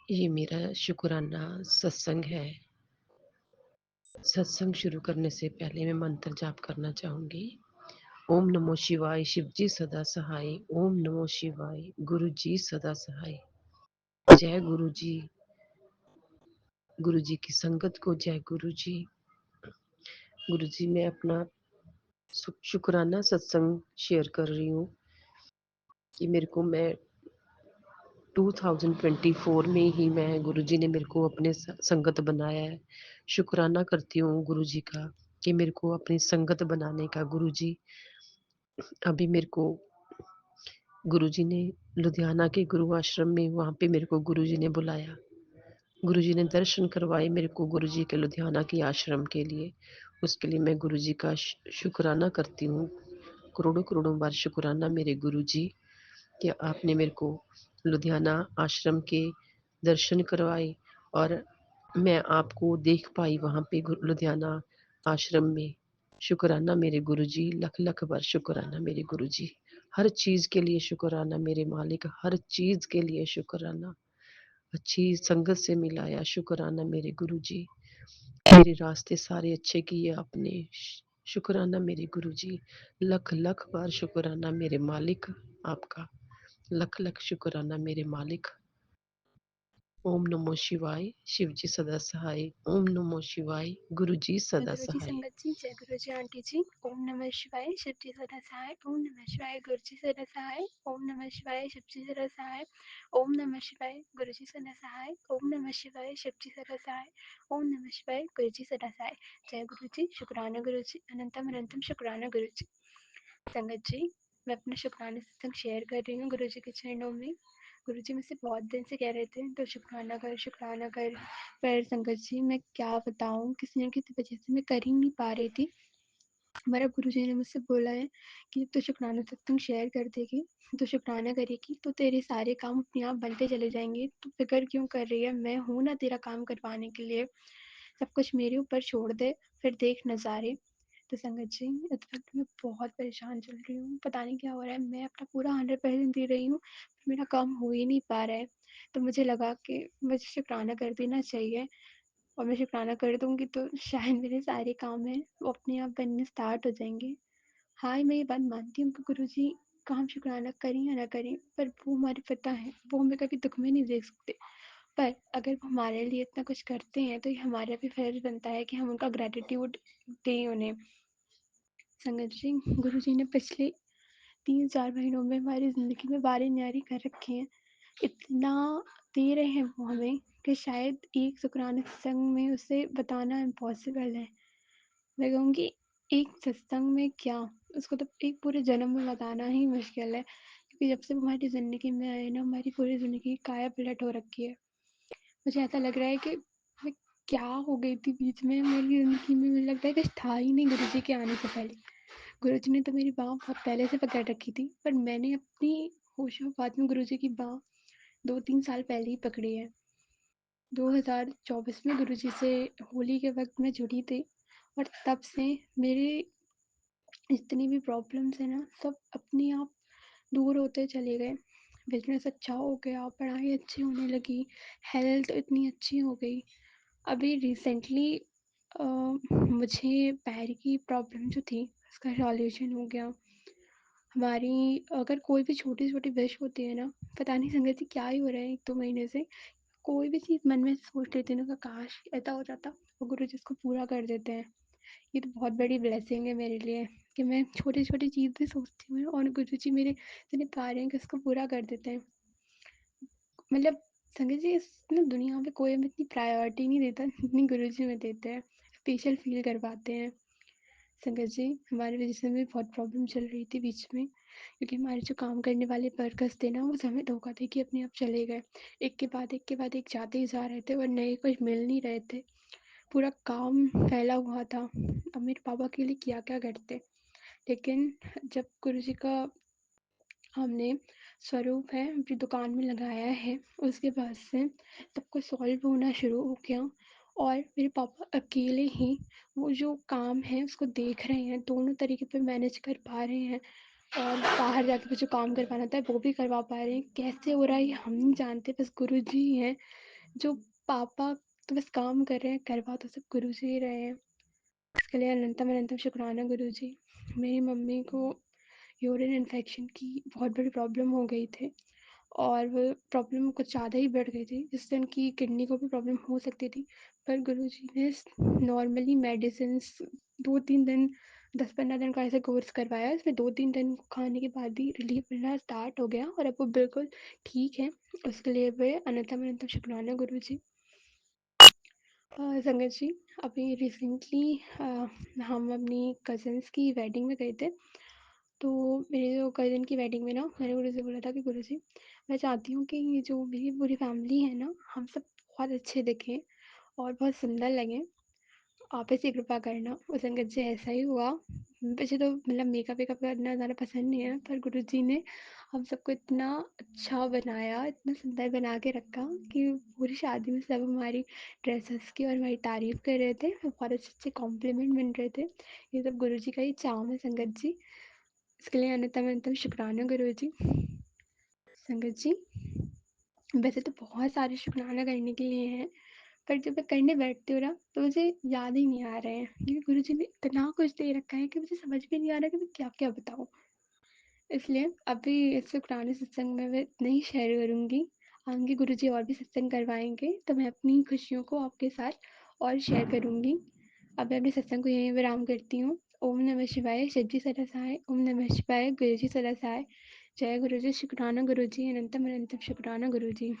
ये मेरा शुक्राना सत्संग है। सत्संग शुरू करने से पहले मैं मंत्र जाप करना चाहूँगी। ओम नमो शिवाय, शिव जी सदा सहाय। ओम नमो शिवाय, गुरु जी सदा सहाय। जय गुरु जी, गुरु जी की संगत को जय गुरु जी। गुरु जी, मैं अपना शुक्राना सत्संग शेयर कर रही हूँ कि मैं 2024 में ही मैं गुरुजी ने मेरे को अपने संगत बनाया है। शुक्राना करती हूँ गुरुजी का कि मेरे को अपनी संगत बनाने का। गुरुजी अभी मेरे को गुरुजी ने लुधियाना के गुरु आश्रम में, वहाँ पे मेरे को गुरुजी ने बुलाया। गुरुजी ने दर्शन करवाए मेरे को गुरुजी के लुधियाना के आश्रम के लिए। उसके लिए मैं गुरुजी का शुक्राना करती हूँ। करोड़ों करोड़ों बार शुक्राना मेरे गुरुजी कि आपने मेरे को लुधियाना आश्रम के दर्शन करवाए और मैं आपको देख पाई वहाँ पे लुधियाना आश्रम में। शुक्राना मेरे गुरुजी, लख लख बार शुक्राना मेरे गुरुजी। हर चीज के लिए शुक्राना मेरे मालिक, हर चीज के लिए शुक्राना। अच्छी संगत से मिलाया, शुक्राना मेरे गुरुजी। मेरे रास्ते सारे अच्छे किए आपने। शुक्राना मेरे गुरुजी। लख लख बार शुक्राना मेरे मालिक आपका। लख लख शुक्राना मेरे मालिक। ओम नमो शिवाय, शिव जी सदा सहाय। ओम नमो शिवाय, गुरु जी जय सदा गुरु जी सहाय। संगत जी, जय गुरु जी आंटी जी। ओम नमः शिवाय, शिव जी सदा सहाय। ओम नमः शिवाय, गुरु जी सदा सहाय। ओम नमः शिवाय, शिव जी सदा सहाय। ओम नमः शिवाय, गुरु जी सदा सहाय। ओम नमः शिवाय, शिव जी सदा सहाय। ओम नमः शिवाय, गुरु जी सदा सहाय। जय गुरु जी, शुक्राना गुरु जी, अनंतम अनंतम शुक्राना गुरु जी। संगत जी, मैं अपना शुक्राना सत्संग शेयर कर रही हूँ गुरु जी के चरणों में। गुरु जी मुझसे बहुत दिन से कह रहे थे तो शुक्राना कर, शुक्राना कर। पर संगत जी, मैं क्या बताऊँ, किसी न किसी वजह से मैं कर ही नहीं पा रही थी। हमारा गुरु जी ने मुझसे बोला है कि तो शुक्राना सत्संग शेयर कर देगी, तो शुक्राना करेगी तो तेरे सारे काम अपने आप बनते चले जाएंगे। तू फिक्र क्यों कर रही है, मैं हूँ ना तेरा काम करवाने के लिए। सब कुछ मेरे ऊपर छोड़ दे, फिर देख नज़ारे। तो संगत जी, इस वक्त मैं बहुत परेशान चल रही हूँ। पता नहीं क्या हो रहा है, मैं अपना पूरा 100% दे रही हूँ, पर मेरा काम हो ही नहीं पा रहा है। तो मुझे लगा कि मुझे शुक्राना कर देना चाहिए, और मैं शुक्राना कर दूँगी तो शायद मेरे सारे काम हैं वो अपने आप बनने स्टार्ट हो जाएँगे। हाँ, मैं ये बात मानती हूँ कि गुरुजी का हम शुक्राना करें या ना करें, पर वो हमारे पिता हैं, वो हमें कभी दुःख में नहीं देख सकते। पर अगर वो हमारे लिए इतना कुछ करते हैं तो ये हमारा भी फ़र्ज़ बनता है कि हम उनका ग्रैटिट्यूड दें उन्हें। संगत जी, गुरुजी ने पिछले 3-4 महीनों में हमारी ज़िंदगी में बारी न्यारी कर रखी हैं। इतना दे रहे हैं वो हमें कि शायद एक शुक्राना सत्संग में उसे बताना इम्पॉसिबल है। मैं कहूँगी एक सत्संग में क्या, उसको तो एक पूरे जन्म में बताना ही मुश्किल है, क्योंकि जब से वो हमारी ज़िंदगी में आए ना, हमारी पूरी ज़िंदगी काया पलट हो रखी है। मुझे ऐसा लग रहा है कि मैं क्या हो गई थी बीच में मेरी ज़िंदगी में, मुझे लगता है कुछ था ही नहीं गुरुजी के आने से पहले। गुरुजी ने तो मेरी बाँह बहुत पहले से पकड़ रखी थी, पर मैंने अपनी होशो-हवास में गुरुजी की बाँह 2-3 साल पहले ही पकड़ी है। 2024 में गुरुजी से होली के वक़्त मैं जुड़ी थी, और तब से मेरे जितनी भी प्रॉब्लम्स हैं ना, सब अपने आप दूर होते चले गए। बिज़नेस अच्छा हो गया, पढ़ाई अच्छी होने लगी, हेल्थ इतनी अच्छी हो गई। अभी रिसेंटली मुझे पैर की प्रॉब्लम जो थी उसका सॉल्यूशन हो गया। हमारी अगर कोई भी छोटी-छोटी विश होती है ना, पता नहीं संगत जी क्या ही हो रहा है 1-2 महीने से, कोई भी चीज़ मन में सोच लेती हूँ ना कि काश ऐसा हो जाता, वो गुरुजी उसको पूरा कर देते हैं। ये तो बहुत बड़ी ब्लेसिंग है मेरे लिए कि मैं छोटी-छोटी चीज़ भी सोचती हूँ और गुरुजी मेरे इतने प्यारे हैं कि उसको पूरा कर देते हैं। मतलब संगत जी, इस ना दुनिया में कोई हमें इतनी प्रायोरिटी नहीं देता जितनी गुरुजी हमें देते हैं, स्पेशल फ़ील करवाते हैं। संगत जी, हमारी वजह से भी बहुत प्रॉब्लम चल रही थी बीच में, क्योंकि हमारे जो काम करने वाले वर्कर्स थे ना, वो हमें धोखा दे के अपने आप चले गए। एक के बाद एक के बाद एक जाते ही जा रहे थे और नए कुछ मिल नहीं रहे थे। पूरा काम फैला हुआ था। अब मेरे पापा के लिए क्या-क्या करते। लेकिन जब गुरुजी का हमने स्वरूप है अपनी दुकान में लगाया है, उसके बाद से सब कुछ सॉल्व होना शुरू हो गया, और मेरे पापा अकेले ही वो जो काम है उसको देख रहे हैं, दोनों तरीके पे मैनेज कर पा रहे हैं, और बाहर जाके मुझे काम करवाना था वो भी करवा पा रहे हैं। कैसे हो रहा है ये हम नहीं जानते, बस गुरुजी ही हैं जो पापा तो बस काम कर रहे हैं, करवा तो सब गुरुजी ही रहे हैं। इसके लिए अनंतम अनंतम शुक्राना गुरुजी। मेरी मम्मी को यूरिन इन्फेक्शन की बहुत बड़ी प्रॉब्लम हो गई थी और वो प्रॉब्लम कुछ ज़्यादा ही बढ़ गई थी, जिससे उनकी किडनी को भी प्रॉब्लम हो सकती थी। पर गुरुजी ने नॉर्मली मेडिसिन्स 2-3 दिन 10-15 दिन का ऐसे कोर्स करवाया, उसमें 2-3 दिन खाने के बाद ही रिलीफ मिलना स्टार्ट हो गया और अब वो बिल्कुल ठीक है। उसके लिए भी अनंतम अनंतम शुक्राना गुरुजी। संगत जी, अभी रिसेंटली हम अपनी कज़िन्स की वेडिंग में गए थे। तो मेरे जो कज़िन की वेडिंग में ना मैंने गुरु से बोला था कि गुरु जी, मैं चाहती हूँ कि ये जो मेरी पूरी फैमिली है ना, हम सब बहुत अच्छे दिखें और बहुत सुंदर लगें। आप ऐसी कृपा करना। और संगत जी ऐसा ही हुआ। वैसे तो मतलब मेकअप-वेकअप करना ज़्यादा पसंद नहीं है, पर गुरुजी ने हम सबको इतना अच्छा बनाया, इतना सुंदर बना के रखा कि पूरी शादी में सब हमारी ड्रेसेस की और हमारी तारीफ़ कर रहे थे। बहुत अच्छे-अच्छे कॉम्प्लीमेंट मिल रहे थे। ये सब गुरुजी का ही चाम है संगत जी। इसके लिए अनंतम अनंतम शुक्राना गुरुजी। संगत जी, वैसे तो बहुत सारे शुक्राना करने के लिए हैं, पर जब मैं करने बैठती हूँ ना, तो मुझे याद ही नहीं आ रहे हैं, क्योंकि गुरुजी ने इतना कुछ दे रखा है कि मुझे समझ में नहीं आ रहा कि मैं क्या-क्या बताऊँ। इसलिए अभी इस शुक्राने सत्संग में मैं इतना ही शेयर करूँगी। आगे गुरुजी और भी सत्संग करवाएँगे, तो मैं अपनी खुशियों को आपके साथ और शेयर करूँगी। अब मैं अपने सत्संग को यहीं विराम करती हूँ। ओम नमः शिवाय, शिव जी सदा सहाय। ओम नमः शिवाय, गुरु जी सदा सहाय। जय गुरु जी, शुक्राना गुरु जी, अनंतम अनंतम शुक्राना गुरु जी।